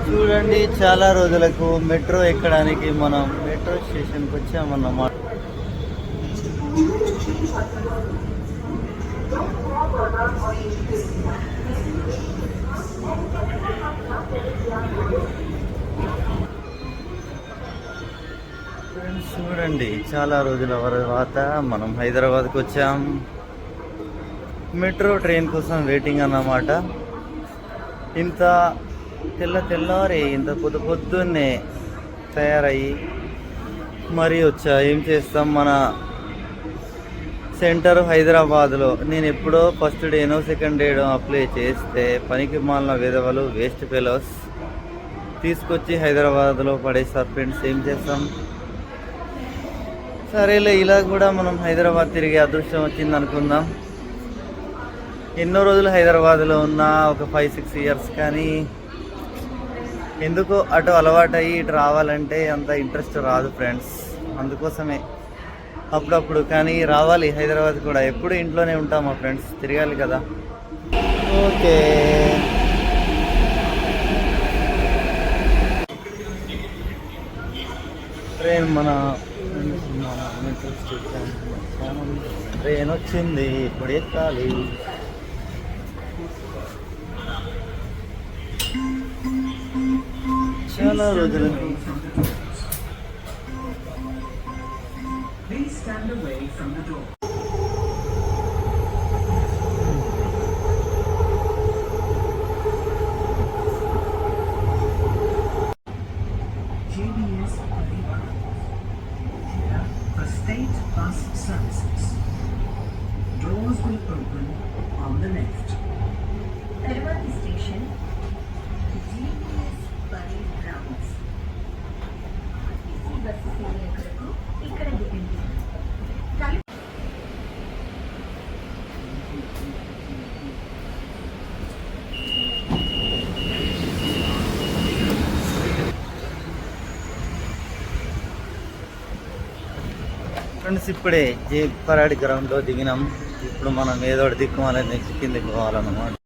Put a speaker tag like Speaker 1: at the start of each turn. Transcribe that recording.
Speaker 1: చూడండి, చాలా రోజులకు మెట్రో ఎక్కడానికి మనం మెట్రో స్టేషన్కి వచ్చామన్నమాట. ఫ్రెండ్స్ చూడండి, చాలా రోజుల తర్వాత మనం హైదరాబాద్కి వచ్చాం. మెట్రో ట్రైన్ కోసం వెయిటింగ్ అన్నమాట. ఇంత తెల్లవారి ఇంత పొద్దున్నే తయారయ్యి మరీ వచ్చా. ఏం చేస్తాం, మన సెంటర్ హైదరాబాద్లో. నేను ఎప్పుడో ఫస్ట్ డేనో సెకండ్ డేనో అప్లై చేస్తే పనికి మాలిన విధవలు వేస్ట్ ఫెలోస్ తీసుకొచ్చి హైదరాబాద్లో పడేస్తారు. ఫ్రెండ్స్ ఏం చేస్తాం, సరేలే ఇలా కూడా మనం హైదరాబాద్ తిరిగే అదృష్టం వచ్చింది అనుకుందాం. ఎన్నో రోజులు హైదరాబాద్లో ఉన్నా, ఒక 5-6 ఇయర్స్, కానీ ఎందుకో అటు అలవాటు అయ్యి ఇటు రావాలంటే అంత ఇంట్రెస్ట్ రాదు ఫ్రెండ్స్. అందుకోసమే అప్పుడప్పుడు కానీ రావాలి హైదరాబాద్ కూడా. ఎప్పుడు ఇంట్లోనే ఉంటాం మా ఫ్రెండ్స్, తిరగాలి కదా. ఓకే, ట్రైన్ మన ట్రైన్ వచ్చింది, ఇప్పుడు ఎక్కాలి. చాలా రోజులకి
Speaker 2: State bus services. Doors will open on the left. Tarvati station, GPS Parade Grounds. RTC bus సేవకులకు ఇక్కడ దిగండి.
Speaker 1: ఫ్రెండ్స్ ఇప్పుడే జే పరేడ్ గ్రౌండ్లో దిగినాం. ఇప్పుడు మనం ఏదో దిక్కుమాలని కిందకి పోవాలన్నమాట.